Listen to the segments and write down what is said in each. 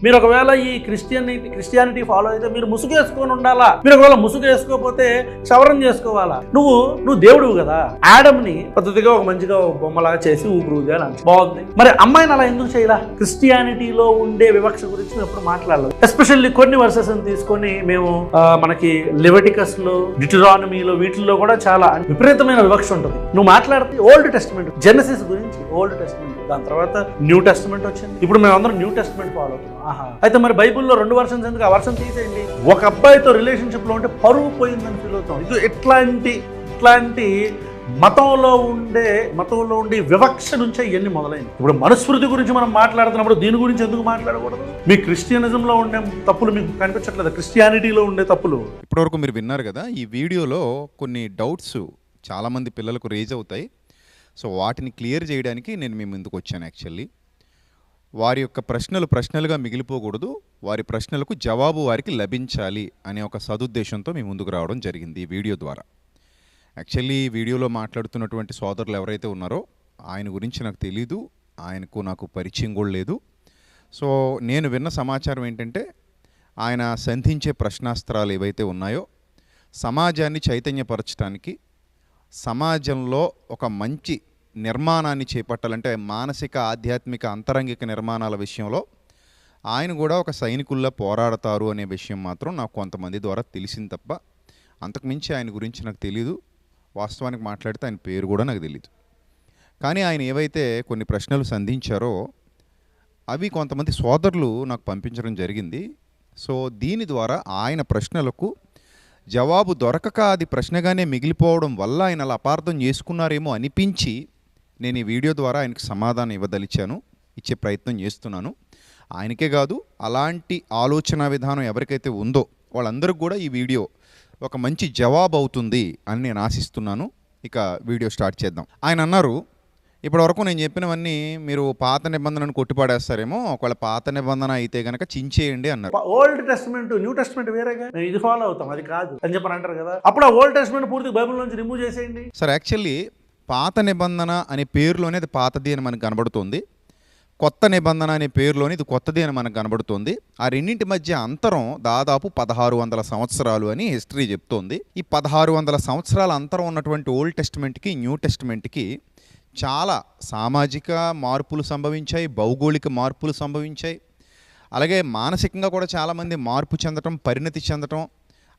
మీరు ఒకవేళ ఈ క్రిస్టియానిటీ ఫాలో అయితే మీరు ముసుగు వేసుకొని ఉండాలా. మీరు ఒకవేళ ముసుగు వేసుకోకపోతే క్షవరం చేసుకోవాలా. నువ్వు దేవుడు కదా. ఆడమ్ని పద్ధతిగా ఒక మంచిగా బొమ్మలాగా చేసి ఊపిరి అని బాగుంది. మరి అమ్మాయిని అలా ఎందుకు చేయాల? క్రిస్టియానిటీలో ఉండే వివక్ష గురించి మేము ఎప్పుడు మాట్లాడలేదు. ఎస్పెషల్లీ కొన్ని వర్సెస్ తీసుకొని మేము మనకి లెవిటికస్ లో, డిటరానమీలో, వీటిల్లో కూడా చాలా విపరీతమైన వివక్ష ఉంటుంది. నువ్వు మాట్లాడితే ఓల్డ్ టెస్టమెంట్, జెనసిస్ గురించి ఓల్డ్ టెస్టమెంట్, దాని తర్వాత న్యూ టెస్టమెంట్ వచ్చింది. ఇప్పుడు మేము అందరం న్యూ టెస్టమెంట్ ఫాలో అవుతున్నాం. అయితే మరి బైబుల్లో 2 వర్షన్స్ ఎందుకు? ఆ వర్షన్ తీసేయండి. ఒక అబ్బాయితో రిలేషన్షిప్ లో ఉంటే పరువు పోయిందని ఫీల్ అవుతాం. ఇది ఇట్లాంటి మతంలో ఉండే వివక్ష నుంచే ఇవన్నీ మొదలైంది. ఇప్పుడు మనుస్మృతి గురించి మనం మాట్లాడుతున్నప్పుడు దీని గురించి ఎందుకు మాట్లాడకూడదు? మీ క్రిస్టియనిజంలో ఉండే తప్పులు మీకు కనిపించట్లేదు? క్రిస్టియానిటీలో ఉండే తప్పులు ఇప్పటివరకు మీరు విన్నారు కదా. ఈ వీడియోలో కొన్ని డౌట్స్ చాలామంది పిల్లలకు రేజ్ అవుతాయి. సో వాటిని క్లియర్ చేయడానికి నేను మీ ముందుకు వచ్చాను. యాక్చువల్లీ వారి యొక్క ప్రశ్నలుగా మిగిలిపోకూడదు, వారి ప్రశ్నలకు జవాబు వారికి లభించాలి అనే ఒక సదుద్దేశంతో మీ ముందుకు రావడం జరిగింది ఈ వీడియో ద్వారా. యాక్చువల్లీ వీడియోలో మాట్లాడుతున్నటువంటి సోదరులు ఎవరైతే ఉన్నారో ఆయన గురించి నాకు తెలీదు, నాకు పరిచయం కూడా లేదు. సో నేను విన్న సమాచారం ఏంటంటే ఆయన సంధించే ప్రశ్నాస్త్రాలు ఏవైతే ఉన్నాయో సమాజాన్ని చైతన్యపరచడానికి, సమాజంలో ఒక మంచి నిర్మాణాన్ని చేపట్టాలంటే మానసిక, ఆధ్యాత్మిక, అంతరంగిక నిర్మాణాల విషయంలో ఆయన కూడా ఒక సైనికుల్లా పోరాడతారు అనే విషయం మాత్రం నాకు కొంతమంది ద్వారా తెలిసింది తప్ప అంతకుమించి ఆయన గురించి నాకు తెలీదు. వాస్తవానికి మాట్లాడితే ఆయన పేరు కూడా నాకు తెలీదు. కానీ ఆయన ఏవైతే కొన్ని ప్రశ్నలు సంధించారో అవి కొంతమంది సోదరులు నాకు పంపించడం జరిగింది. సో దీని ద్వారా ఆయన ప్రశ్నలకు జవాబు దొరకక అది ప్రశ్నగానే మిగిలిపోవడం వల్ల ఆయన అలా అపార్థం చేసుకున్నారేమో అనిపించి నేను ఈ వీడియో ద్వారా ఆయనకు సమాధానం ఇచ్చే ప్రయత్నం చేస్తున్నాను. ఆయనకే కాదు, అలాంటి ఆలోచన విధానం ఎవరికైతే ఉందో వాళ్ళందరికీ కూడా ఈ వీడియో ఒక మంచి జవాబు అవుతుంది అని నేను ఆశిస్తున్నాను. ఇక వీడియో స్టార్ట్ చేద్దాం. ఆయన అన్నారు, ఇప్పటివరకు నేను చెప్పినవన్నీ మీరు పాత నిబంధనను కొట్టిపాడేస్తారేమో, ఒకవేళ పాత నిబంధన అయితే కనుక చించేయండి అన్నారు. ఓల్డ్ టెస్ట్మెంట్, న్యూ టెస్ట్మెంట్ వేరేగా, మేము ఇది ఫాలో అవుతాం, అది కాదు అని చెప్పని అంటారు కదా. అప్పుడు ఆ ఓల్డ్ టెస్ట్మెంట్ పూర్తి బైబిల్ నుంచి రిమూవ్ చేసేయండి. సార్ యాక్చువల్లీ పాత నిబంధన అనే పేరులోనే అది పాతది అని మనకు కనబడుతుంది, కొత్త నిబంధన అనే పేరులోని ఇది కొత్తది అని మనకు కనబడుతుంది. ఆ రెండింటి మధ్య అంతరం దాదాపు 1600 సంవత్సరాలు అని హిస్టరీ చెప్తోంది. ఈ 1600 సంవత్సరాల అంతరం ఉన్నటువంటి ఓల్డ్ టెస్ట్మెంట్కి, న్యూ టెస్ట్మెంట్కి చాలా సామాజిక మార్పులు సంభవించాయి, భౌగోళిక మార్పులు సంభవించాయి. అలాగే మానసికంగా కూడా చాలామంది మార్పు చెందటం, పరిణతి చెందటం,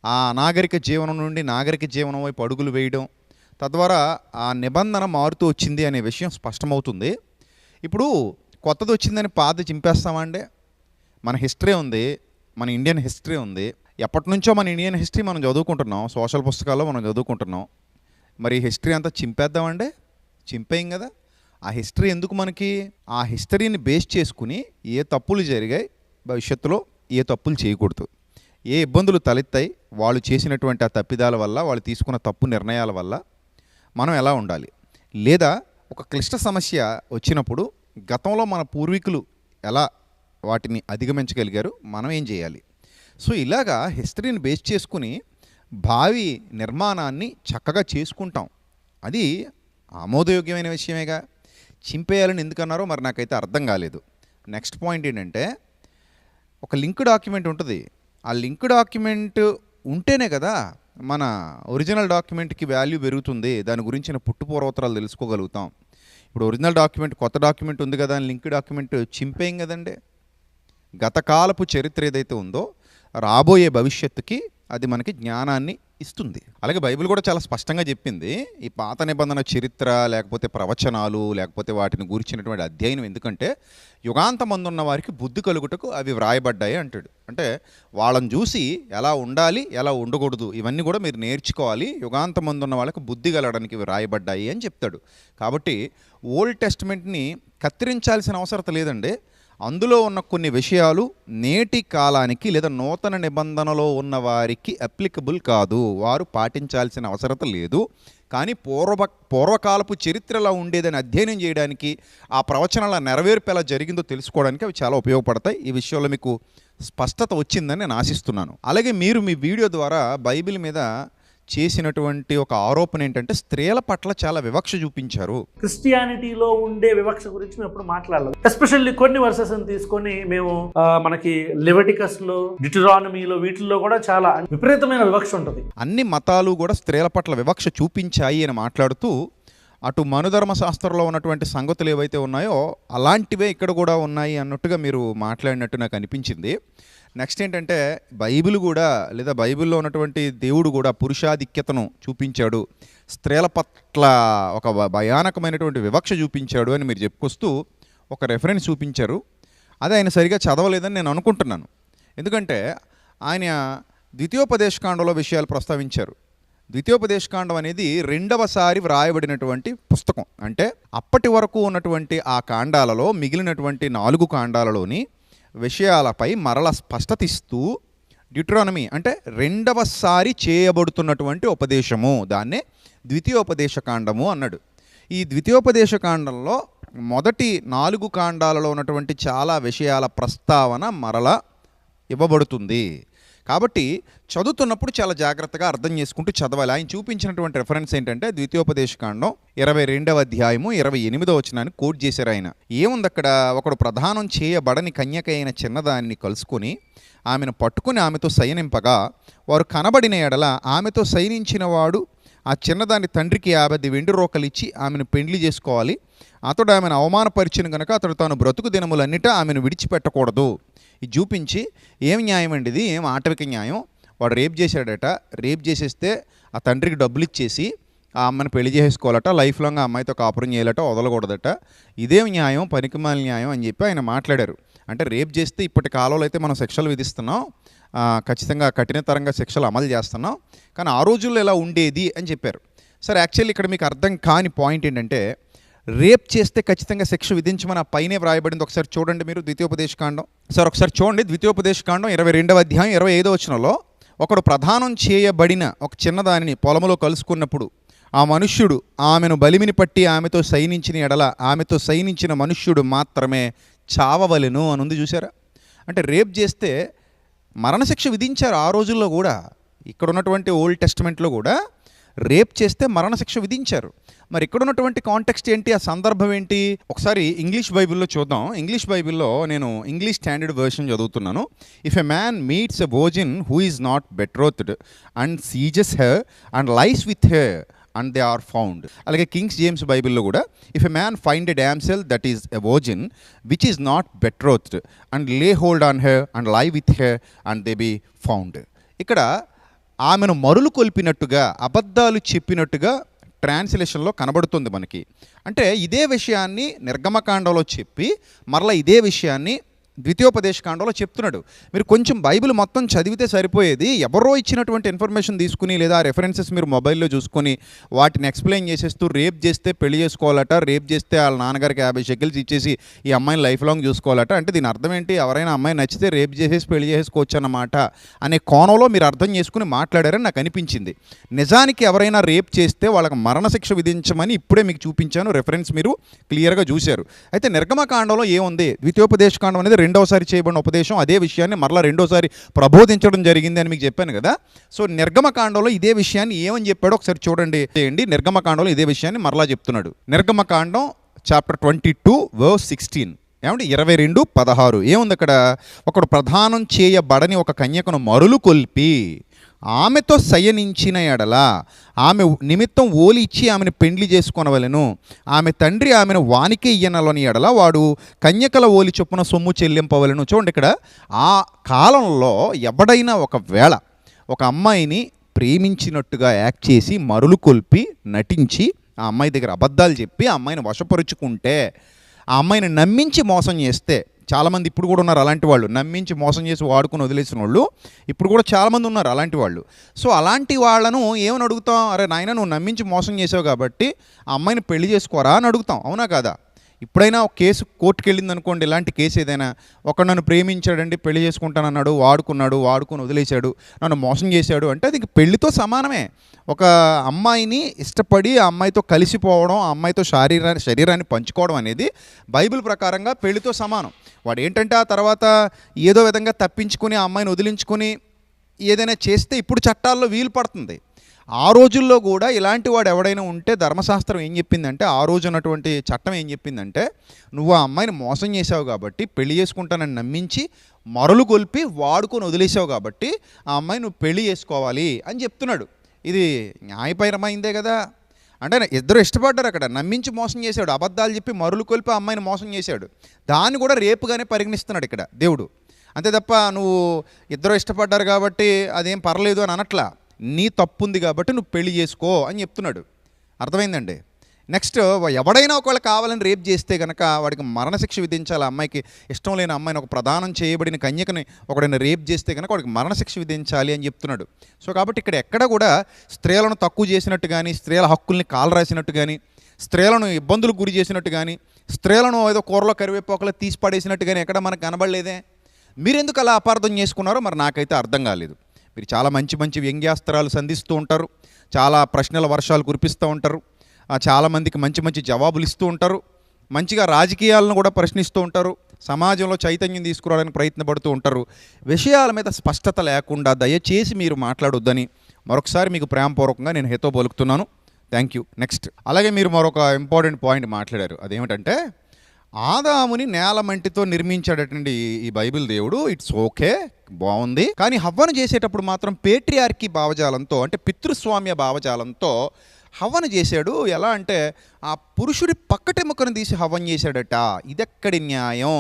ఆ అనాగరిక జీవనం నుండి నాగరిక జీవనం వైపు అడుగులు వేయడం, తద్వారా ఆ నిబంధన మారుతూ వచ్చింది అనే విషయం స్పష్టమవుతుంది. ఇప్పుడు కొత్తది వచ్చిందని పాత చింపేస్తామంటే మన హిస్టరీ ఉంది, మన ఇండియన్ హిస్టరీ ఉంది. ఎప్పటి నుంచో మన ఇండియన్ హిస్టరీ మనం చదువుకుంటున్నాం, సోషల్ పుస్తకాల్లో మనం చదువుకుంటున్నాం. మరి హిస్టరీ అంతా చింపేద్దామంటే చింపేయం కదా. ఆ హిస్టరీ ఎందుకు మనకి? ఆ హిస్టరీని బేస్ చేసుకుని ఏ తప్పులు జరిగాయి, భవిష్యత్తులో ఏ తప్పులు చేయకూడదు, ఏ ఇబ్బందులు తలెత్తాయి, వాళ్ళు చేసినటువంటి ఆ తప్పిదాల వల్ల, వాళ్ళు తీసుకున్న తప్పు నిర్ణయాల వల్ల మనం ఎలా ఉండాలి, లేదా ఒక క్లిష్ట సమస్య వచ్చినప్పుడు గతంలో మన పూర్వీకులు ఎలా వాటిని అధిగమించగలిగారు, మనం ఏం చేయాలి. సో ఇలాగా హిస్టరీని బేస్ చేసుకుని భావి నిర్మాణాన్ని చక్కగా చేసుకుంటాం. అది ఆమోదయోగ్యమైన విషయమేగా. చింపేయాలని ఎందుకన్నారో మరి నాకైతే అర్థం కాలేదు. నెక్స్ట్ పాయింట్ ఏంటంటే, ఒక లింక్ డాక్యుమెంట్ ఉంటుంది. ఆ లింక్ డాక్యుమెంట్ ఉంటేనే కదా మన ఒరిజినల్ డాక్యుమెంట్కి వాల్యూ పెరుగుతుంది, దాని గురించిన పుట్టుపూర్వోత్తరాలు తెలుసుకోగలుగుతాం. ఇప్పుడు ఒరిజినల్ డాక్యుమెంట్, కొత్త డాక్యుమెంట్ ఉంది కదా అని లింక్ డాక్యుమెంట్ చింపేయం కదండి. గతకాలపు చరిత్ర ఏదైతే ఉందో రాబోయే భవిష్యత్తుకి అది మనకి జ్ఞానాన్ని ఇస్తుంది. అలాగే బైబిల్ కూడా చాలా స్పష్టంగా చెప్పింది, ఈ పాత నిబంధన చరిత్ర లేకపోతే ప్రవచనాలు లేకపోతే వాటిని గురించినటువంటి అధ్యయనం ఎందుకంటే యుగాంతమందున్న వారికి బుద్ధి కలుగుటకు అవి వ్రాయబడ్డాయి అంటాడు. అంటే వాళ్ళని చూసి ఎలా ఉండాలి, ఎలా ఉండకూడదు, ఇవన్నీ కూడా మీరు నేర్చుకోవాలి, యుగాంతమందున్న వాళ్ళకి బుద్ధి కలగడానికి ఇవి వ్రాయబడ్డాయి అని చెప్తాడు. కాబట్టి ఓల్డ్ టెస్ట్మెంట్ని కత్తిరించాల్సిన అవసరం లేదండి. అందులో ఉన్న కొన్ని విషయాలు నేటి కాలానికి లేదా నూతన నిబంధనలో ఉన్న వారికి అప్లికబుల్ కాదు, వారు పాటించాల్సిన అవసరం లేదు. కానీ పూర్వకాలపు చరిత్రలో ఉండేదని అధ్యయనం చేయడానికి, ఆ ప్రవచనాల నెరవేర్పు ఎలా జరిగిందో తెలుసుకోవడానికి అవి చాలా ఉపయోగపడతాయి. ఈ విషయంలో మీకు స్పష్టత వచ్చిందని నేను ఆశిస్తున్నాను. అలాగే మీరు మీ వీడియో ద్వారా బైబిల్ మీద చేసినటువంటి ఒక ఆరోపణ ఏంటంటే స్త్రీల పట్ల చాలా వివక్ష చూపించారు. క్రిస్టియానిటీలో ఉండే వివక్ష గురించి మేము ఎప్పుడు మాట్లాడలేదు. ఎస్పెషల్లీ కొన్ని వర్సెస్ తీసుకొని మేము మనకి లెవిటికస్ లో, డిటరానమీలో, వీటిల్లో కూడా చాలా విపరీతమైన వివక్ష ఉంటుంది. అన్ని మతాలు కూడా స్త్రీల పట్ల వివక్ష చూపించాయి అని మాట్లాడుతూ అటు మనుధర్మశాస్త్రంలో ఉన్నటువంటి సంగతులు ఏవైతే ఉన్నాయో అలాంటివే ఇక్కడ కూడా ఉన్నాయి అన్నట్టుగా మీరు మాట్లాడినట్టు నాకు అనిపించింది. నెక్స్ట్ ఏంటంటే బైబిల్ కూడా, లేదా బైబిల్లో ఉన్నటువంటి దేవుడు కూడా పురుషాధిక్యతను చూపించాడు, స్త్రీల పట్ల ఒక భయానకమైనటువంటి వివక్ష చూపించాడు అని మీరు చెప్పుకొస్తూ ఒక రెఫరెన్స్ చూపించారు. అది ఆయన సరిగా చదవలేదని నేను అనుకుంటున్నాను. ఎందుకంటే ఆయన ద్వితీయోపదేశకాండంలో విషయాలు ప్రస్తావించారు. ద్వితీయోపదేశకాండం అనేది రెండవసారి వ్రాయబడినటువంటి పుస్తకం. అంటే అప్పటి వరకు ఉన్నటువంటి ఆ కాండాలలో మిగిలినటువంటి 4 కాండాలలోని విషయాలపై మరల స్పష్టత ఇస్తూ డ్యూటరానమీ అంటే రెండవసారి చేయబడుతున్నటువంటి ఉపదేశము, దాన్నే ద్వితీయోపదేశకాండము అన్నాడు. ఈ ద్వితీయోపదేశకాండంలో మొదటి 4 కాండాలలో ఉన్నటువంటి చాలా విషయాల ప్రస్తావన మరల ఇవ్వబడుతుంది. కాబట్టి చదువుతున్నప్పుడు చాలా జాగ్రత్తగా అర్థం చేసుకుంటూ చదవాలి. ఆయన చూపించినటువంటి రెఫరెన్స్ ఏంటంటే ద్వితీయోపదేశకాండం 22వ అధ్యాయము 28వ వచనాన్ని కోట్ చేశారు ఆయన. ఏముంది అక్కడ? ఒకడు ప్రదానం చేయబడని కన్యక అయిన చిన్నదాన్ని కలుసుకొని ఆమెను పట్టుకుని ఆమెతో శయనింపగా వారు కనబడిన ఎడల ఆమెతో శయనించిన వాడు ఆ చిన్నదాని తండ్రికి 50 వెండి రూకలు ఇచ్చి ఆమెను పెండ్లి చేసుకోవాలి. అతడు ఆమెను అవమానపరిచిన కనుక అతడు తాను బ్రతుకు దినములన్నిటా ఆమెను విడిచిపెట్టకూడదు. ఇది చూపించి ఏం న్యాయం అండి ఇది? ఏం ఆటవిక న్యాయం? వాడు రేప్ చేశాడట, రేప్ చేసేస్తే ఆ తండ్రికి డబ్బులు ఇచ్చేసి ఆ అమ్మని పెళ్లి చేసుకోవాలట, లైఫ్ లాంగ్ ఆ అమ్మాయితో కాపురం చేయాలట, వదలకూడదట. ఇదేం న్యాయం? పనికిమాల న్యాయం అని చెప్పి ఆయన మాట్లాడారు. అంటే రేప్ చేస్తే ఇప్పటి కాలంలో అయితే మనం శిక్షలు విధిస్తున్నాం, ఖచ్చితంగా కఠినతరంగా శిక్షలు అమలు చేస్తున్నాం, కానీ ఆ రోజుల్లో ఎలా ఉండేది అని చెప్పారు. సరే, యాక్చువల్లీ ఇక్కడ మీకు అర్థం కాని పాయింట్ ఏంటంటే రేప్ చేస్తే ఖచ్చితంగా శిక్ష విధించమని ఆ పైనే వ్రాయబడింది. ఒకసారి చూడండి మీరు ద్వితీయోపదేశకాండం. సార్ ఒకసారి చూడండి ద్వితీయోపదేశకాండం 22వ అధ్యాయం 25వ వచనంలో, ఒకడు ప్రదానం చేయబడిన ఒక చిన్నదానిని పొలములో కలుసుకున్నప్పుడు ఆ మనుష్యుడు ఆమెను బలిమిని పట్టి ఆమెతో శయనించిన ఎడల ఆమెతో శయనించిన మనుష్యుడు మాత్రమే చావవలెను అని ఉంది. చూసారా? అంటే రేప్ చేస్తే మరణశిక్ష విధించారు ఆ రోజుల్లో కూడా. ఇక్కడ ఉన్నటువంటి ఓల్డ్ టెస్టమెంట్లో కూడా రేప్ చేస్తే మరణశిక్ష విధించారు. మరి ఇక్కడ ఉన్నటువంటి కాంటెక్స్ట్ ఏంటి? ఆ సందర్భం ఏంటి? ఒకసారి ఇంగ్లీష్ బైబిల్లో చూద్దాం. ఇంగ్లీష్ బైబిల్లో నేను ఇంగ్లీష్ స్టాండర్డ్ వెర్షన్ చదువుతున్నాను. If a man meets a virgin who is not betrothed and seizes her and lies with her and they are found. అలాగే కింగ్స్ జేమ్స్ బైబిల్లో కూడా if a man find a damsel that is a virgin which is not betrothed and lay hold on her and lie with her and they be found. ఇక్కడ ఆమెను మరులు కొల్పినట్టుగా, అబద్ధాలు చెప్పినట్టుగా ట్రాన్స్లేషన్లో కనబడుతుంది మనకి. అంటే ఇదే విషయాన్ని నిర్గమకాండంలో చెప్పి మరలా ఇదే విషయాన్ని ద్వితీయోపదేశకాండంలో చెప్తున్నాడు. మీరు కొంచెం బైబిల్ మొత్తం చదివితే సరిపోయేది. ఎవరో ఇచ్చినటువంటి ఇన్ఫర్మేషన్ తీసుకుని లేదా రెఫరెన్సెస్ మీరు మొబైల్లో చూసుకొని వాటిని ఎక్స్ప్లెయిన్ చేసేస్తూ రేప్ చేస్తే పెళ్లి చేసుకోవాలట, రేప్ చేస్తే వాళ్ళ నాన్నగారికి 50 షెకిల్స్ ఇచ్చేసి ఈ అమ్మాయిని లైఫ్ లాంగ్ చూసుకోవాలట. అంటే దీని అర్థం ఏంటి? ఎవరైనా అమ్మాయి నచ్చితే రేప్ చేసేసి పెళ్లి చేసుకోవచ్చు అన్నమాట అనే కోణంలో మీరు అర్థం చేసుకుని మాట్లాడారని నాకు అనిపించింది. నిజానికి ఎవరైనా రేప్ చేస్తే వాళ్ళకి మరణశిక్ష విధించమని ఇప్పుడే మీకు చూపించాను, రెఫరెన్స్ మీరు క్లియర్గా చూశారు. అయితే నిర్గమకాండంలో ఏముంది? ద్వితీయోపదేశకాండం అనేది రెండోసారి చేయబడిన ఉపదేశం. అదే విషయాన్ని మరలా రెండోసారి ప్రబోధించడం జరిగింది అని మీకు చెప్పాను కదా. సో నిర్గమకాండంలో ఇదే విషయాన్ని ఏమని చెప్పాడో ఒకసారి చూడండి. నిర్గమకాండంలో ఇదే విషయాన్ని మరలా చెప్తున్నాడు. నిర్గమకాండం చాప్టర్ 22 వర్స్ 16 ఏమంటే 22:16 ఏముంది అక్కడ? ఒకడు ప్రదానం చేయబడని ఒక కన్యకను మరులు కొల్పి ఆమెతో శయనించిన ఎడల ఆమె నిమిత్తం ఓలి ఇచ్చి ఆమెను పెండ్లి చేసుకొనవలెను. ఆమె తండ్రి ఆమెను వానికే ఇయ్యనలని ఎడల వాడు కన్యకల ఓలి చొప్పున సొమ్ము చెల్లింపవలెను. చూడండి, ఇక్కడ ఆ కాలంలో ఎవడైనా ఒకవేళ ఒక అమ్మాయిని ప్రేమించినట్టుగా యాక్ట్ చేసి మరులు కొల్పి నటించి ఆ అమ్మాయి దగ్గర అబద్ధాలు చెప్పి ఆ అమ్మాయిని వశపరుచుకుంటే, ఆ అమ్మాయిని నమ్మించి మోసం చేస్తే, చాలామంది ఇప్పుడు కూడా ఉన్నారు అలాంటి వాళ్ళు, నమ్మించి మోసం చేసి వాడుకుని వదిలేసిన వాళ్ళు ఇప్పుడు కూడా చాలామంది ఉన్నారు అలాంటి వాళ్ళు. సో అలాంటి వాళ్ళను ఏమని అడుగుతాం? అరే నాయన, నువ్వు నమ్మించి మోసం చేసావు కాబట్టి ఆ అమ్మాయిని పెళ్లి చేసుకోరా అని అడుగుతాం. అవునా కాదా? ఇప్పుడైనా ఒక కేసు కోర్టుకు వెళ్ళింది అనుకోండి, ఇలాంటి కేసు ఏదైనా, ఒకడు నన్ను ప్రేమించాడండి, పెళ్లి చేసుకుంటానన్నాడు, వాడుకుని వదిలేశాడు, నన్ను మోసం చేశాడు అంటే అది పెళ్లితో సమానమే. ఒక అమ్మాయిని ఇష్టపడి ఆ అమ్మాయితో కలిసిపోవడం, ఆ అమ్మాయితో శరీరాన్ని పంచుకోవడం అనేది బైబిల్ ప్రకారంగా పెళ్లితో సమానం. వాడు ఏంటంటే ఆ తర్వాత ఏదో విధంగా తప్పించుకుని ఆ అమ్మాయిని వదిలించుకొని ఏదైనా చేస్తే ఇప్పుడు చట్టాల్లో వీలు పడుతుంది. ఆ రోజుల్లో కూడా ఇలాంటి వాడు ఎవడైనా ఉంటే ధర్మశాస్త్రం ఏం చెప్పిందంటే, ఆ రోజు ఉన్నటువంటి చట్టం ఏం చెప్పిందంటే, నువ్వు ఆ అమ్మాయిని మోసం చేసావు కాబట్టి, పెళ్లి చేసుకుంటానని నమ్మించి మరలు కొల్పి వాడుకొని వదిలేసావు కాబట్టి ఆ అమ్మాయి నువ్వు పెళ్లి చేసుకోవాలి అని చెప్తున్నాడు. ఇది న్యాయపరమైందే కదా. అంటే ఇద్దరు ఇష్టపడ్డారు, అక్కడ నమ్మించి మోసం చేశాడు, అబద్ధాలు చెప్పి మరులు కొలిపి ఆ అమ్మాయిని మోసం చేశాడు. దాన్ని కూడా రేపుగానే పరిగణిస్తున్నాడు ఇక్కడ దేవుడు. అంతే తప్ప నువ్వు ఇద్దరు ఇష్టపడ్డారు కాబట్టి అదేం పర్లేదు అని అనట్లా, నీ తప్పు ఉంది కాబట్టి నువ్వు పెళ్లి చేసుకో అని చెప్తున్నాడు. అర్థమైందండి. నెక్స్ట్, ఎవడైనా ఒకవేళ కావాలని రేప్ చేస్తే కనుక వాడికి మరణశిక్ష విధించాలి. అమ్మాయికి ఇష్టం లేని అమ్మాయిని, ఒక ప్రదానం చేయబడిన కన్యకని ఒకడైనా రేప్ చేస్తే కనుక వాడికి మరణశిక్ష విధించాలి అని చెప్తున్నాడు. సో కాబట్టి ఇక్కడ ఎక్కడ కూడా స్త్రీలను తక్కువ చేసినట్టు కానీ, స్త్రీల హక్కుల్ని కాలరాసినట్టు కానీ, స్త్రీలను ఇబ్బందులకు గురి చేసినట్టు కానీ, స్త్రీలను ఏదో కూరలో కరివేపాకులో తీసి పడేసినట్టు కానీ ఎక్కడ మనకు కనబడలేదే. మీరెందుకు అలా అపార్థం చేసుకున్నారో మరి నాకైతే అర్థం కాలేదు. మీరు చాలా మంచి మంచి వ్యంగ్యాస్త్రాలు సంధిస్తూ ఉంటారు, చాలా ప్రశ్నల వర్షాలు కురిపిస్తూ ఉంటారు, చాలామందికి మంచి మంచి జవాబులు ఇస్తూ ఉంటారు, మంచిగా రాజకీయాలను కూడా ప్రశ్నిస్తూ ఉంటారు, సమాజంలో చైతన్యం తీసుకురావడానికి ప్రయత్నపడుతూ ఉంటారు. విషయాల మీద స్పష్టత లేకుండా దయచేసి మీరు మాట్లాడొద్దని మరొకసారి మీకు ప్రేమపూర్వకంగా నేను హితో పలుకుతున్నాను. Thank you. నెక్స్ట్, అలాగే మీరు మరొక ఇంపార్టెంట్ పాయింట్ మాట్లాడారు. అదేమిటంటే, ఆదాముని నేల మంటితో నిర్మించాడటండి ఈ బైబిల్ దేవుడు. ఇట్స్ ఓకే, బాగుంది. కానీ హవ్వను చేసేటప్పుడు మాత్రం పేట్రియార్కీ భావజాలంతో, అంటే పితృస్వామ్య భావజాలంతో హవ్వను చేశాడు. ఎలా అంటే ఆ పురుషుడి పక్కటెముకను తీసి హవ్వను చేశాడట. ఇదెక్కడి న్యాయం?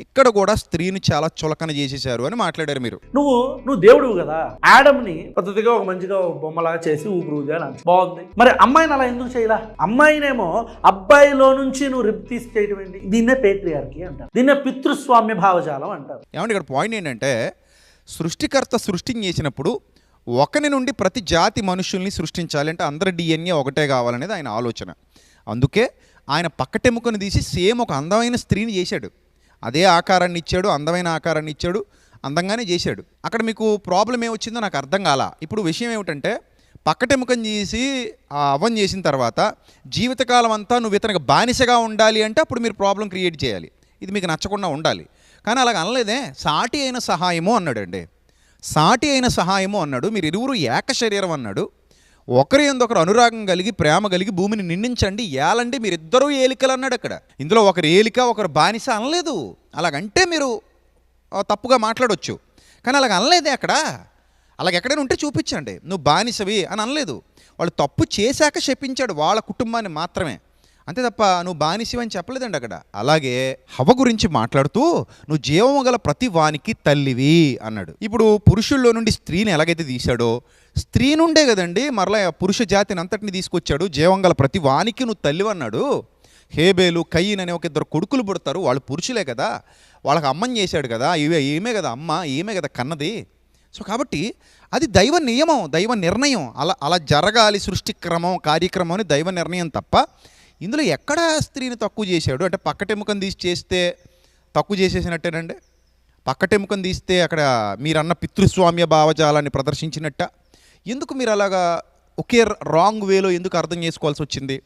ఇక్కడ కూడా స్త్రీని చాలా చులకన చేసేశారు అని మాట్లాడారు మీరు. నువ్వు దేవుడు కదా. ఆడమ్ని పద్ధతిగా ఒక మంచిగా బొమ్మలాగా చేసి ఊపిరి అని బాగుంది. మరి అమ్మాయిని అలా ఎందుకు చేయలా? అమ్మాయినేమో అబ్బాయిలో నుంచి నువ్వు రిప్ తీసి చేయడం ఏంటి? దీన్నే పేట్రియార్కీ అంటారు, దీన్నే పితృస్వామ్య భావజాలం అంటారు. ఏమంటే ఇక్కడ పాయింట్ ఏంటంటే, సృష్టికర్త సృష్టిని చేసినప్పుడు ఒకని నుండి ప్రతి జాతి మనుషుల్ని సృష్టించాలి అంటే అందరి డిఎన్ఏ ఒకటే కావాలనేది ఆయన ఆలోచన. అందుకే ఆయన పక్కటెముకను తీసి సేమ్ ఒక అందమైన స్త్రీని చేశాడు. అదే ఆకారాన్ని ఇచ్చాడు, అందమైన ఆకారాన్ని ఇచ్చాడు, అందంగానే చేశాడు. అక్కడ మీకు ప్రాబ్లం ఏమొచ్చిందో నాకు అర్థం కాల. ఇప్పుడు విషయం ఏమిటంటే, పక్కటెముకను చేసి ఆ అవ్వం చేసిన తర్వాత జీవితకాలం అంతా నువ్వు ఇతనికి బానిసగా ఉండాలి అంటే అప్పుడు మీరు ప్రాబ్లం క్రియేట్ చేయాలి. ఇది మీకు నచ్చకుండా ఉండాలి. కానీ అలాగ అనలేదే. సాటి అయిన సహాయము అన్నాడండి. సాటి అయిన సహాయము అన్నాడు. మీరు ఇరువురు ఏక శరీరం అన్నాడు. ఒకరి ఎందుకరు అనురాగం కలిగి ప్రేమ కలిగి భూమిని నిందించండి, ఏలండి మీరిద్దరూ ఏలికలు అన్నాడు. అక్కడ ఇందులో ఒకరు ఏలిక ఒకరు బానిస అనలేదు. అలాగంటే మీరు తప్పుగా మాట్లాడవచ్చు, కానీ అలాగ అనలేదే. అక్కడ అలాగ ఎక్కడైనా ఉంటే చూపించండి, నువ్వు బానిసవి అని అనలేదు. వాళ్ళు తప్పు చేశాక శపించాడు వాళ్ళ కుటుంబాన్ని మాత్రమే, అంతే తప్ప నువ్వు బానిసవి అని చెప్పలేదండి అక్కడ. అలాగే హవ్వ గురించి మాట్లాడుతూ నువ్వు జీవము గల ప్రతి వానికి తల్లివి అన్నాడు. ఇప్పుడు పురుషుల్లో నుండి స్త్రీని ఎలాగైతే తీశాడో, స్త్రీ నుండే కదండి మరలా పురుష జాతిని అంతటిని తీసుకొచ్చాడు. జీవం గల ప్రతి వానికి నువ్వు తల్లివి అన్నాడు. హేబేలు కయ్యిన్ అనే ఒక ఇద్దరు కొడుకులు పుడతారు, వాళ్ళు పురుషులే కదా, వాళ్ళకి అమ్మని చేశాడు కదా, ఈమె కదా అమ్మ, ఈమె కదా కన్నది. సో కాబట్టి అది దైవ నియమం, దైవ నిర్ణయం. అలా జరగాలి సృష్టి క్రమం కార్యక్రమం అని దైవ నిర్ణయం తప్ప ఇందులో ఎక్కడ స్త్రీని తక్కువ చేశాడు? అంటే పక్కటెముకను తీసి చేస్తే తక్కువ చేసేసినట్టేనండి. పక్కటెముకను తీస్తే అక్కడ మీరన్న పితృస్వామ్య భావజాలాన్ని ప్రదర్శించినట్ట. ఎందుకు మీరు అలాగా ఒకే రాంగ్ వేలో ఎందుకు అర్థం చేసుకోవాల్సి వచ్చింది?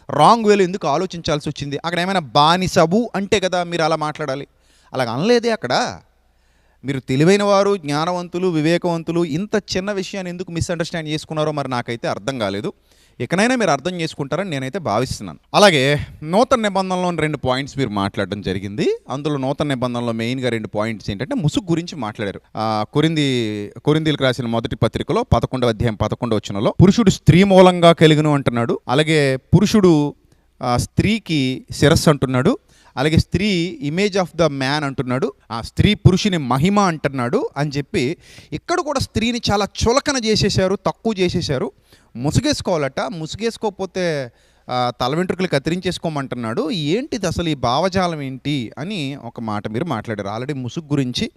రాంగ్ వేలో ఎందుకు ఆలోచించాల్సి వచ్చింది? అక్కడ ఏమైనా బానిసబు అంటే కదా మీరు అలా మాట్లాడాలి. అలాగ అనలేదే అక్కడ. మీరు తెలివైన వారు, జ్ఞానవంతులు, వివేకవంతులు ఇంత చిన్న విషయాన్ని ఎందుకు మిస్అండర్స్టాండ్ చేసుకున్నారో మరి నాకైతే అర్థం కాలేదు. ఎక్కడైనా మీరు అర్థం చేసుకుంటారని నేనైతే భావిస్తున్నాను. అలాగే నూతన నిబంధనలో 2 పాయింట్స్ మీరు మాట్లాడడం జరిగింది. అందులో నూతన నిబంధనలో మెయిన్గా 2 పాయింట్స్ ఏంటంటే ముసుగు గురించి మాట్లాడారు. కొరింథీయులకు రాసిన మొదటి పత్రికలో 11వ అధ్యాయం 11వ వచనంలో పురుషుడు స్త్రీ మూలంగా కలిగిను అంటున్నాడు. అలాగే పురుషుడు స్త్రీకి శిరస్సు అంటున్నాడు. అలాగే స్త్రీ ఇమేజ్ ఆఫ్ ద మ్యాన్ అంటున్నాడు. ఆ స్త్రీ పురుషుని మహిమ అంటున్నాడు అని చెప్పి ఇక్కడ కూడా స్త్రీని చాలా చులకన చేసేశారు, తక్కువ చేసేశారు. ముసుగేసుకోవాలట, ముసుగేసుకోకపోతే తల వెంట్రుకలు కత్తిరించేసుకోమంటున్నాడు. ఏంటిది అసలు ఈ భావజాలం ఏంటి అని ఒక మాట మీరు మాట్లాడారు. ఆల్రెడీ ముసుగు గురించి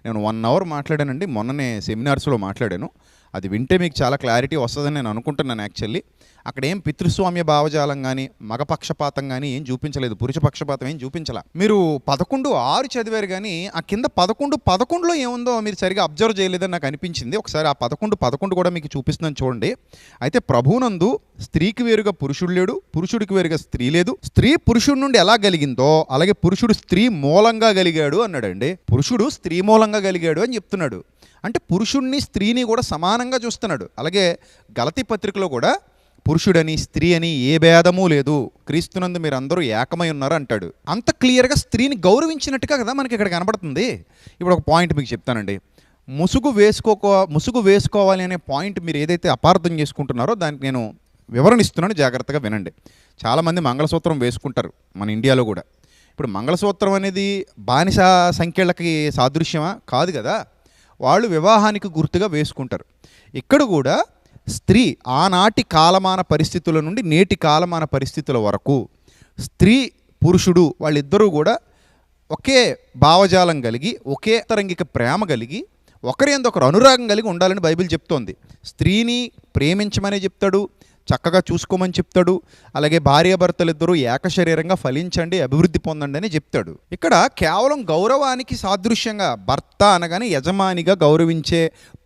నేను 1 అవర్ మాట్లాడానండి, మొన్ననే సెమినార్స్లో మాట్లాడాను. అది వింటే మీకు చాలా క్లారిటీ వస్తుందని నేను అనుకుంటున్నాను. యాక్చువల్లీ అక్కడ ఏం పితృస్వామ్య భావజాలం కానీ మగపక్షపాతం కానీ ఏం చూపించలేదు, పురుషపక్షపాతం ఏం చూపించాల. మీరు 11:6 చదివారు కానీ ఆ కింద 11:11లో ఏముందో మీరు సరిగా అబ్జర్వ్ చేయలేదని నాకు అనిపించింది. ఒకసారి ఆ 11:11 కూడా మీకు చూపిస్తున్నాను చూడండి. అయితే ప్రభువునందు స్త్రీకి వేరుగా పురుషుడు లేడు, పురుషుడికి వేరుగా స్త్రీ లేదు. స్త్రీ పురుషుడి నుండి ఎలా కలిగిందో అలాగే పురుషుడు స్త్రీ మూలంగా కలిగాడు అన్నాడండి. పురుషుడు స్త్రీ మూలంగా కలిగాడు అని చెప్తున్నాడు. అంటే పురుషుణ్ణి స్త్రీని కూడా సమానంగా చూస్తున్నాడు. అలాగే గలతీ పత్రికలో కూడా పురుషుడని స్త్రీ అని ఏ భేదము లేదు, క్రీస్తునందు మీరు అందరూ ఏకమై ఉన్నారు అంటాడు. అంత క్లియర్గా స్త్రీని గౌరవించినట్టుగా కదా మనకి ఇక్కడ కనబడుతుంది. ఇప్పుడు ఒక పాయింట్ మీకు చెప్తానండి. ముసుగు వేసుకోవాలి అనే పాయింట్ మీరు ఏదైతే అపార్థం చేసుకుంటున్నారో దానికి నేను వివరణ ఇస్తున్నాను, జాగ్రత్తగా వినండి. చాలామంది మంగళసూత్రం వేసుకుంటారు మన ఇండియాలో కూడా. ఇప్పుడు మంగళసూత్రం అనేది బానిస సంఖ్యలకి సాదృశ్యమా? కాదు కదా. వాళ్ళు వివాహానికి గుర్తుగా వేసుకుంటారు. ఇక్కడ కూడా స్త్రీ ఆనాటి కాలమాన పరిస్థితుల నుండి నేటి కాలమాన పరిస్థితుల వరకు స్త్రీ పురుషుడు వాళ్ళిద్దరూ కూడా ఒకే భావజాలం కలిగి, ఒకే తరంగిక ప్రేమ కలిగి, ఒకరి యందు ఒకరు అనురాగం కలిగి ఉండాలని బైబిల్ చెప్తోంది. స్త్రీని ప్రేమించమని చెప్తాడు, చక్కగా చూసుకోమని చెప్తాడు. అలాగే భార్యాభర్తలు ఇద్దరూ ఏకశరీరంగా ఫలించండి, అభివృద్ధి పొందండి అని చెప్తాడు. ఇక్కడ కేవలం గౌరవానికి సాదృశ్యంగా భర్త అనగానే యజమానిగా గౌరవించే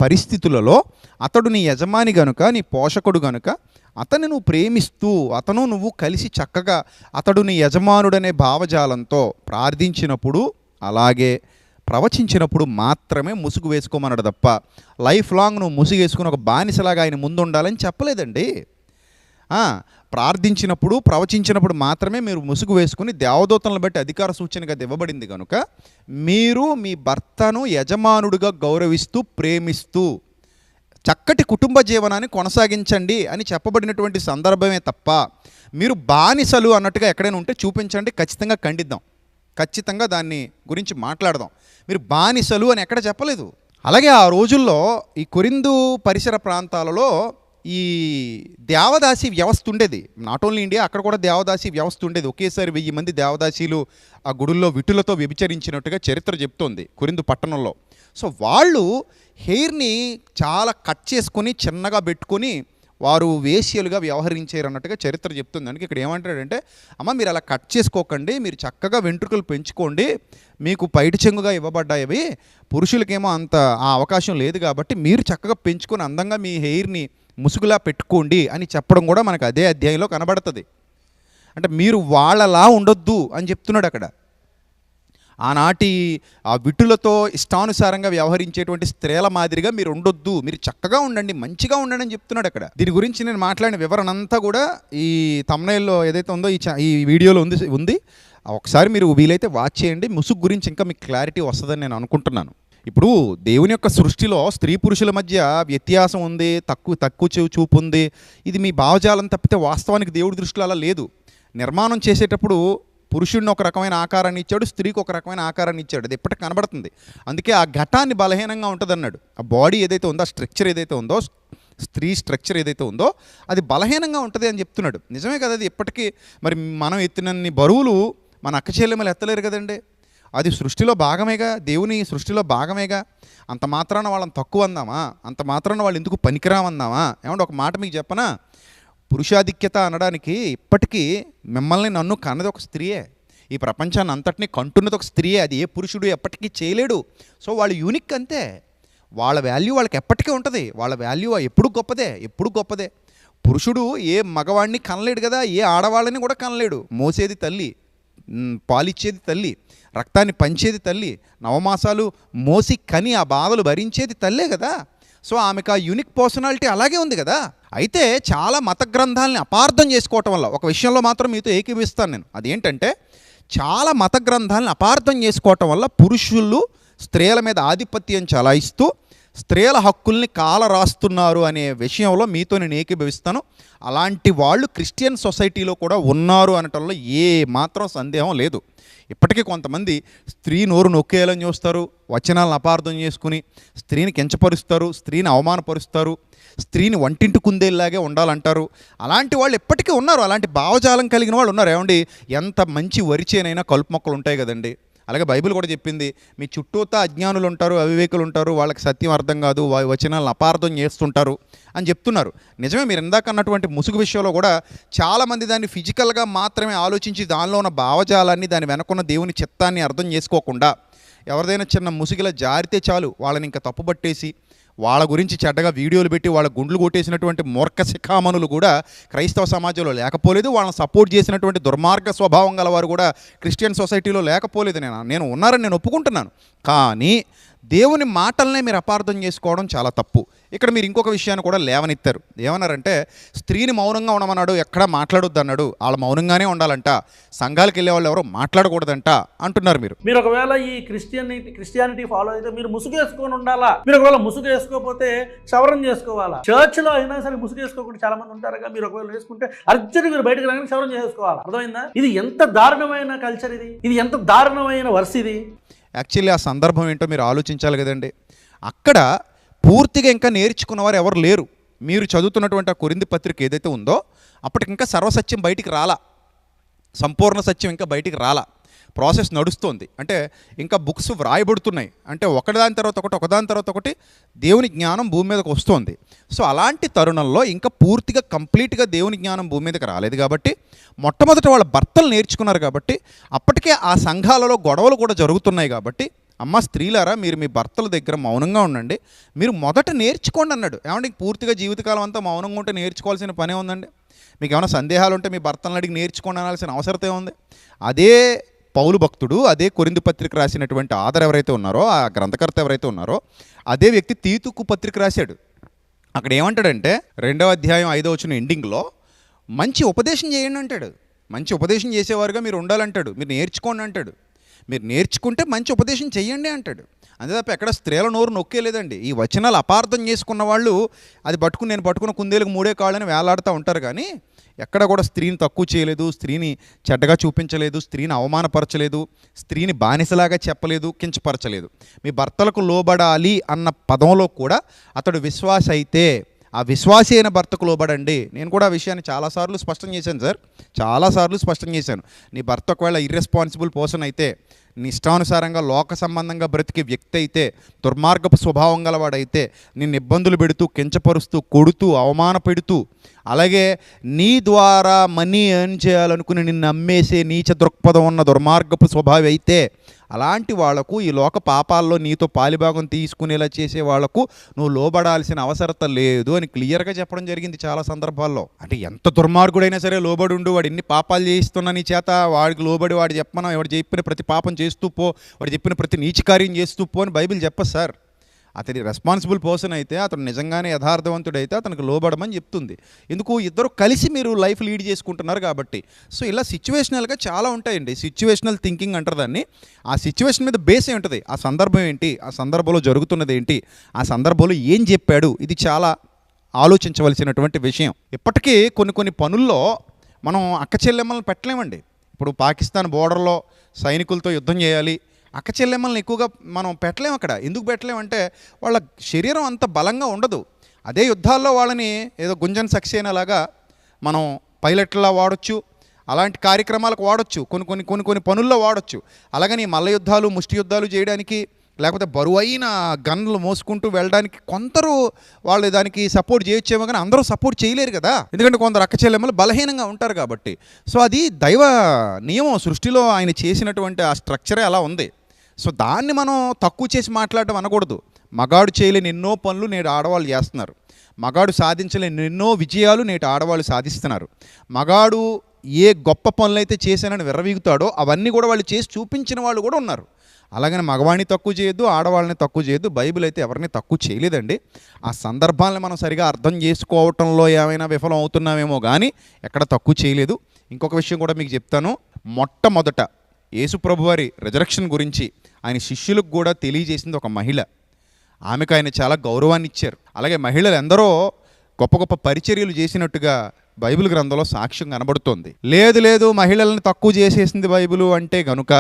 పరిస్థితులలో అతడు నీ యజమాని గనుక, నీ పోషకుడు గనుక అతన్ని నువ్వు ప్రేమిస్తూ అతను నువ్వు కలిసి చక్కగా అతడు నీ యజమానుడనే భావజాలంతో ప్రార్థించినప్పుడు, అలాగే ప్రవచించినప్పుడు మాత్రమే ముసుగు వేసుకోమన్నాడు తప్ప లైఫ్ లాంగ్ నువ్వు ముసుగు వేసుకుని ఒక బానిసలాగా ఆయన ముందు ఉండాలని చెప్పలేదండి. ప్రార్థించినప్పుడు ప్రవచించినప్పుడు మాత్రమే మీరు ముసుగు వేసుకుని దేవదూతలను బట్టి అధికార సూచనగా ఇవ్వబడింది కనుక మీరు మీ భర్తను యజమానుడిగా గౌరవిస్తూ ప్రేమిస్తూ చక్కటి కుటుంబ జీవనాన్ని కొనసాగించండి అని చెప్పబడినటువంటి సందర్భమే తప్ప మీరు బానిసలు అన్నట్టుగా ఎక్కడైనా ఉంటే చూపించండి, ఖచ్చితంగా ఖండిద్దాం, ఖచ్చితంగా దాన్ని గురించి మాట్లాడదాం. మీరు బానిసలు అని ఎక్కడ చెప్పలేదు. అలాగే ఆ రోజుల్లో ఈ కొరింథు పరిసర ప్రాంతాలలో ఈ దేవదాసి వ్యవస్థ ఉండేది. నాట్ ఓన్లీ ఇండియా, అక్కడ కూడా దేవదాసి వ్యవస్థ ఉండేది. ఒకేసారి 1000 మంది దేవదాసీలు ఆ గుడుల్లో విటులతో వ్యభిచరించినట్టుగా చరిత్ర చెప్తోంది కొరింథు పట్టణంలో. సో వాళ్ళు హెయిర్ని చాలా కట్ చేసుకొని చిన్నగా పెట్టుకొని వారు వేశ్యలుగా వ్యవహరించారు అన్నట్టుగా చరిత్ర చెప్తుంది. అందుకే ఇక్కడ ఏమంటాడంటే, అమ్మ మీరు అలా కట్ చేసుకోకండి, మీరు చక్కగా వెంట్రుకలు పెంచుకోండి, మీకు పైటి చెంగుగా ఇవ్వబడ్డాయి, పురుషులకేమో అంత ఆ అవకాశం లేదు కాబట్టి మీరు చక్కగా పెంచుకొని అందంగా మీ హెయిర్ని ముసుగులా పెట్టుకోండి అని చెప్పడం కూడా మనకు అదే అధ్యాయంలో కనబడుతుంది. అంటే మీరు వాళ్ళలా ఉండొద్దు అని చెప్తున్నాడు అక్కడ. ఆనాటి ఆ విటులతో ఇష్టానుసారంగా వ్యవహరించేటువంటి స్త్రీల మాదిరిగా మీరు ఉండొద్దు, మీరు చక్కగా ఉండండి, మంచిగా ఉండండి అని చెప్తున్నాడు అక్కడ. దీని గురించి నేను మాట్లాడిన వివరణ అంతా కూడా ఈ థంబ్నెయిల్లో ఏదైతే ఉందో ఈ వీడియోలో ఉంది. ఒకసారి మీరు వీలైతే వాచ్ చేయండి. ముసుగు గురించి ఇంకా మీకు క్లారిటీ వస్తుందని నేను అనుకుంటున్నాను. ఇప్పుడు దేవుని యొక్క సృష్టిలో స్త్రీ పురుషుల మధ్య వ్యత్యాసం ఉంది, తక్కువ చూపు ఉంది. ఇది మీ భావజాలం తప్పితే వాస్తవానికి దేవుడి దృష్టిలో అలా లేదు. నిర్మాణం చేసేటప్పుడు పురుషుడిని ఒక రకమైన ఆకారాన్ని ఇచ్చాడు, స్త్రీకి ఒక రకమైన ఆకారాన్ని ఇచ్చాడు. అది ఎప్పటికీ కనబడుతుంది. అందుకే ఆ ఘటాన్ని బలహీనంగా ఉంటుంది అన్నాడు. ఆ బాడీ ఏదైతే ఉందో, ఆ స్ట్రక్చర్ ఏదైతే ఉందో, స్త్రీ స్ట్రక్చర్ ఏదైతే ఉందో అది బలహీనంగా ఉంటుంది అని చెప్తున్నాడు. నిజమే కదా, అది ఎప్పటికీ మరి మనం ఎత్తినన్ని బరువులు మన అక్క చెల్లెమ్మలు ఎత్తలేరు కదండి. అది సృష్టిలో భాగమేగా, దేవుని సృష్టిలో భాగమేగా. అంత మాత్రాన వాళ్ళని తక్కువ అందామా? అంత మాత్రాన వాళ్ళు ఎందుకు పనికిరామందామా? ఏమంటే ఒక మాట మీకు చెప్పనా, పురుషాధిక్యత అనడానికి ఇప్పటికీ మిమ్మల్ని నన్ను కన్నది ఒక స్త్రీయే, ఈ ప్రపంచాన్ని అంతటినీ కంటున్నది ఒక స్త్రీయే. అది ఏ పురుషుడు ఎప్పటికీ చేయలేడు. సో వాళ్ళు యూనిక్ అంతే. వాళ్ళ వాల్యూ వాళ్ళకి ఎప్పటికీ ఉంటుంది. వాళ్ళ వాల్యూ ఎప్పుడు గొప్పదే. పురుషుడు ఏ మగవాడిని కనలేడు కదా, ఏ ఆడవాళ్ళని కూడా కనలేడు. మోసేది తల్లి, పాలిచ్చేది తల్లి, రక్తాన్ని పంచేది తల్లి, నవమాసాలు మోసి కని ఆ బాధలు భరించేది తల్లే కదా. సో ఆమెకు ఆ యూనిక్ పర్సనాలిటీ అలాగే ఉంది కదా. అయితే చాలా మత గ్రంథాలని అపార్థం చేసుకోవటం వల్ల ఒక విషయంలో మాత్రం మీతో ఏకీభవిస్తాను నేను. అదేంటంటే చాలా మత గ్రంథాలను అపార్థం చేసుకోవటం వల్ల పురుషులు స్త్రీల మీద ఆధిపత్యం చలాయిస్తూ స్త్రీల హక్కుల్ని కాలరాస్తున్నారు అనే విషయంలో మీతో నేను ఏకీభవిస్తాను. అలాంటి వాళ్ళు క్రిస్టియన్ సొసైటీలో కూడా ఉన్నారు అనటంలో ఏ మాత్రం సందేహం లేదు. ఇప్పటికీ కొంతమంది స్త్రీ నోరు నొక్కేయాలని చూస్తారు, వచనాలను అపార్థం చేసుకుని స్త్రీని కించపరుస్తారు, స్త్రీని అవమానపరుస్తారు, స్త్రీని వంటింటి కుందేలాగే ఉండాలంటారు. అలాంటి వాళ్ళు ఎప్పటికీ ఉన్నారు. అలాంటి భావజాలం కలిగిన వాళ్ళు ఉన్నారు. ఏమండి, ఎంత మంచి వరిచేనైనా కలుపు మొక్కలు ఉంటాయి కదండి. అలాగే బైబిల్ కూడా చెప్పింది, మీ చుట్టూతా అజ్ఞానులు ఉంటారు, అవివేకులు ఉంటారు, వాళ్ళకి సత్యం అర్థం కాదు, వచనాలను అపార్థం చేస్తుంటారు అని చెప్తున్నారు. నిజమే, మీరు ఇందాక అన్నటువంటి ముసుగు విషయంలో కూడా చాలామంది దాన్ని ఫిజికల్గా మాత్రమే ఆలోచించి దానిలో ఉన్న భావజాలాన్ని, దాని వెనకున్న దేవుని చిత్తాన్ని అర్థం చేసుకోకుండా ఎవరిదైనా చిన్న ముసుగులా జారితే చాలు వాళ్ళని ఇంకా తప్పుపట్టేసి వాళ్ళ గురించి చెడ్డగా వీడియోలు పెట్టి వాళ్ళ గుండ్లు కొట్టేసినటువంటి మూర్ఖ శిఖామణులు కూడా క్రైస్తవ సమాజంలో లేకపోలేదు. వాళ్ళని సపోర్ట్ చేసినటువంటి దుర్మార్గ స్వభావం గలవారు కూడా క్రిస్టియన్ సొసైటీలో లేకపోలేదు. నేను ఉన్నారని నేను ఒప్పుకుంటున్నాను. కానీ దేవుని మాటలనే మీరు అపార్థం చేసుకోవడం చాలా తప్పు. ఇక్కడ మీరు ఇంకొక విషయాన్ని కూడా లేవనెత్తారు. ఏమన్నారంటే స్త్రీని మౌనంగా ఉండమన్నాడు, ఎక్కడా మాట్లాడొద్దు అన్నాడు. వాళ్ళు మౌనంగానే ఉండాలంట, సంఘాలకు వెళ్ళే వాళ్ళు ఎవరో మాట్లాడకూడదంట అంటున్నారు. మీరు ఒకవేళ ఈ క్రిస్టియానిటీ ఫాలో అయితే మీరు ముసుగు వేసుకొని ఉండాలా. మీరు ఒకవేళ ముసుగు వేసుకోకపోతే క్షవరం చేసుకోవాలా. చర్చ్లో అయినా సరే ముసుగు వేసుకోకుండా చాలా మంది ఉంటారుగా. మీరు ఒకవేళ వేసుకుంటే అర్జెంట్ మీరు బయటకు రాగానే క్షవరం చేసుకోవాలా. అర్థమైందా? ఇది ఎంత దారుణమైన కల్చర్, ఇది ఎంత దారుణమైన వర్స్ ఇది. యాక్చువల్లీ ఆ సందర్భం ఏంటో మీరు ఆలోచించాలి కదండి. అక్కడ పూర్తిగా ఇంకా నేర్చుకున్నవారు ఎవరు లేరు. మీరు చదువుతున్నటువంటి ఆ కొరింథీ పత్రిక ఏదైతే ఉందో అప్పటికి ఇంకా సర్వసత్యం బయటికి రాలా, సంపూర్ణ సత్యం ఇంకా బయటికి రాలా. ప్రాసెస్ నడుస్తుంది. అంటే ఇంకా బుక్స్ వ్రాయబడుతున్నాయి. అంటే ఒకదాని తర్వాత ఒకటి దేవుని జ్ఞానం భూమి మీదకి వస్తుంది. సో అలాంటి తరుణంలో ఇంకా పూర్తిగా కంప్లీట్గా దేవుని జ్ఞానం భూమి మీదకి రాలేదు కాబట్టి మొట్టమొదట వాళ్ళ భర్తలు నేర్చుకున్నారు కాబట్టి అప్పటికే ఆ సంఘాలలో గొడవలు కూడా జరుగుతున్నాయి కాబట్టి అమ్మ స్త్రీలారా మీరు మీ భర్తల దగ్గర మౌనంగా ఉండండి, మీరు మొదట నేర్చుకోండి అన్నాడు. ఏమంటే పూర్తిగా జీవితకాలం అంతా మౌనంగా ఉంటే నేర్చుకోవాల్సిన పనే ఉందండి? మీకు ఏమైనా సందేహాలు ఉంటే మీ భర్తలను అడిగి నేర్చుకోండి అనాల్సిన అవసరతే ఉంది? అదే పౌలు భక్తుడు, అదే కొరింథీ పత్రిక రాసినటువంటి ఆధార్ ఎవరైతే ఉన్నారో, ఆ గ్రంథకర్త ఎవరైతే ఉన్నారో అదే వ్యక్తి తీతుకు పత్రిక రాశాడు. అక్కడ ఏమంటాడంటే 2వ అధ్యాయం 5వ వచనం ఎండింగ్లో మంచి ఉపదేశం చేయండి అంటాడు. మంచి ఉపదేశం చేసేవారుగా మీరు ఉండాలంటాడు. మీరు నేర్చుకోండి అంటాడు. మీరు నేర్చుకుంటే మంచి ఉపదేశం చెయ్యండి అంటాడు. అంతే తప్ప ఎక్కడ స్త్రీల నోరు నొక్కేలేదండి. ఈ వచనాలు అపార్థం చేసుకున్న వాళ్ళు అది నేను పట్టుకున్న కుందేలకు 3 కాళ్ళని వేలాడుతూ ఉంటారు. కానీ ఎక్కడ కూడా స్త్రీని తక్కువ చేయలేదు, స్త్రీని చెడ్డగా చూపించలేదు, స్త్రీని అవమానపరచలేదు, స్త్రీని బానిసలాగా చెప్పలేదు, కించపరచలేదు. మీ భర్తలకు లోబడాలి అన్న పదంలో కూడా అతడు విశ్వాస అయితే ఆ విశ్వాసీ అయిన భర్తకు లోబడండి. నేను కూడా ఆ విషయాన్ని చాలాసార్లు స్పష్టం చేశాను సార్, చాలాసార్లు స్పష్టం చేశాను. నీ భర్త ఒకవేళ ఇర్రెస్పాన్సిబుల్ పర్సన్ అయితే, నీ ఇష్టానుసారంగా లోక సంబంధంగా బ్రతికే వ్యక్తి అయితే, దుర్మార్గపు స్వభావం గలవాడైతే, నిన్ను ఇబ్బందులు పెడుతూ కించపరుస్తూ కొడుతూ అవమానపెడుతూ అలాగే నీ ద్వారా మనీ ఎర్న్ చేయాలనుకుని నిన్ను అమ్మేసే నీచ దృక్పథం ఉన్న దుర్మార్గపు స్వభావం అయితే అలాంటి వాళ్లకు ఈ లోక పాపాల్లో నీతో పాలిభాగం తీసుకునేలా చేసే వాళ్లకు నువ్వు లోబడాల్సిన అవసరత లేదు అని క్లియర్గా చెప్పడం జరిగింది చాలా సందర్భాల్లో. అంటే ఎంత దుర్మార్గుడైనా సరే లోబడి ఉండు, వాడు ఎన్ని పాపాలు చేయిస్తున్నా నీ చేత వాడికి లోబడి వాడు చెప్పను, వాడు చెప్పిన ప్రతి పాపం చేస్తూ పో, వాడు చెప్పిన ప్రతి నీచ కార్యం చేస్తూ పో అని బైబిల్ చెప్పదు సార్. అతని రెస్పాన్సిబుల్ పర్సన్ అయితే, అతను నిజంగానే యథార్థవంతుడైతే అతనికి లోబడమని చెప్తుంది. ఎందుకు? ఇద్దరు కలిసి మీరు లైఫ్ లీడ్ చేసుకుంటున్నారు కాబట్టి. సో ఇలా సిచ్యువేషనల్గా చాలా ఉంటాయండి. సిచ్యువేషనల్ థింకింగ్ అంటారు దాన్ని. ఆ సిచ్యువేషన్ మీద బేస్ ఏ ఉంటుంది. ఆ సందర్భం ఏంటి, ఆ సందర్భంలో జరుగుతున్నది ఏంటి, ఆ సందర్భంలో ఏం చెప్పాడు, ఇది చాలా ఆలోచించవలసినటువంటి విషయం. ఇప్పటికీ కొన్ని పనుల్లో మనం అక్క చెల్లెమ్మలను పెట్టలేమండి. ఇప్పుడు పాకిస్తాన్ బోర్డర్లో సైనికులతో యుద్ధం చేయాలి, అక్క చెల్లెమ్మల్ని ఎక్కువగా మనం పెట్టలేము అక్కడ. ఎందుకు పెట్టలేమంటే వాళ్ళ శరీరం అంత బలంగా ఉండదు. అదే యుద్ధాల్లో వాళ్ళని ఏదో గుంజన్ సక్సేనా లాగా మనం పైలట్లా వాడచ్చు, అలాంటి కార్యక్రమాలకు వాడచ్చు, కొన్ని పనుల్లో వాడచ్చు. అలాగని మల్ల యుద్ధాలు ముష్టి యుద్ధాలు చేయడానికి లేకపోతే బరువైన గన్లు మోసుకుంటూ వెళ్ళడానికి కొందరు వాళ్ళు దానికి సపోర్ట్ చేయొచ్చేమో, కానీ అందరూ సపోర్ట్ చేయలేరు కదా. ఎందుకంటే కొందరు అక్క చెల్లెమ్మలు బలహీనంగా ఉంటారు కాబట్టి. సో అది దైవ నియమం, సృష్టిలో ఆయన చేసినటువంటి ఆ స్ట్రక్చరే అలా ఉంది. సో దాన్ని మనం తక్కువ చేసి మాట్లాడడం అనకూడదు. మగాడు చేయలేని ఎన్నో పనులు నేడు ఆడవాళ్ళు చేస్తున్నారు. మగాడు సాధించలేని ఎన్నో విజయాలు నేటి ఆడవాళ్ళు సాధిస్తున్నారు. మగాడు ఏ గొప్ప పనులైతే చేశానని విర్రవీగుతాడో అవన్నీ కూడా వాళ్ళు చేసి చూపించిన వాళ్ళు కూడా ఉన్నారు. అలాగని మగవాడిని తక్కువ చేయొద్దు, ఆడవాళ్ళని తక్కువ చేయొద్దు. బైబిల్ అయితే ఎవరిని తక్కువ చేయలేదండి. ఆ సందర్భాలను మనం సరిగా అర్థం చేసుకోవటంలో ఏమైనా విఫలం అవుతున్నామేమో కానీ ఎక్కడ తక్కువ చేయలేదు. ఇంకొక విషయం కూడా మీకు చెప్తాను. మొట్టమొదట యేసుప్రభువారి రిజరెక్షన్ గురించి ఆయన శిష్యులకు కూడా తెలియజేసింది ఒక మహిళ. ఆమెకు ఆయన చాలా గౌరవాన్ని ఇచ్చారు. అలాగే మహిళలు ఎందరో గొప్ప పరిచర్యలు చేసినట్టుగా బైబిల్ గ్రంథంలో సాక్ష్యం కనబడుతోంది. లేదు మహిళలను తక్కువ చేసేసింది బైబిల్ అంటే కనుక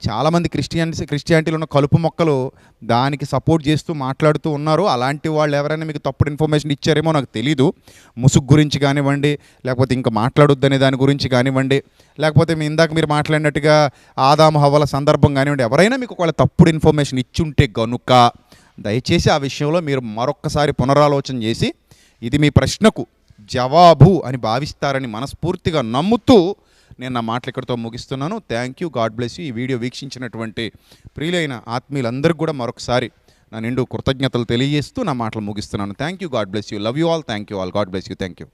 చాలామంది క్రిస్టియానిటీలో ఉన్న కలుపు మొక్కలు దానికి సపోర్ట్ చేస్తూ మాట్లాడుతూ ఉన్నారు. అలాంటి వాళ్ళు ఎవరైనా మీకు తప్పుడు ఇన్ఫర్మేషన్ ఇచ్చారేమో నాకు తెలీదు. ముసుగు గురించి కానివ్వండి, లేకపోతే ఇంకా మాట్లాడొద్దనే దాని గురించి కానివ్వండి, లేకపోతే ఇందాక మీరు మాట్లాడినట్టుగా ఆదాము హవ్వల సందర్భం కానివ్వండి, ఎవరైనా మీకు ఒకవేళ తప్పుడు ఇన్ఫర్మేషన్ ఇచ్చుంటే గనుక దయచేసి ఆ విషయంలో మీరు మరొక్కసారి పునరాలోచన చేసి ఇది మీ ప్రశ్నకు జవాబు అని భావిస్తారని మనస్ఫూర్తిగా నమ్ముతూ నేను నా మాటలు ఇక్కడితో ముగిస్తున్నాను. Thank you, God bless you. ఈ వీడియో వీక్షించినటువంటి ప్రియులైన ఆత్మీయులందరికీ కూడా మరొకసారి నా నిండు కృతజ్ఞతలు తెలియజేస్తూ నా మాటలు ముగిస్తున్నాను. Thank you, God bless you, love you all, thank you all, God bless you, thank you.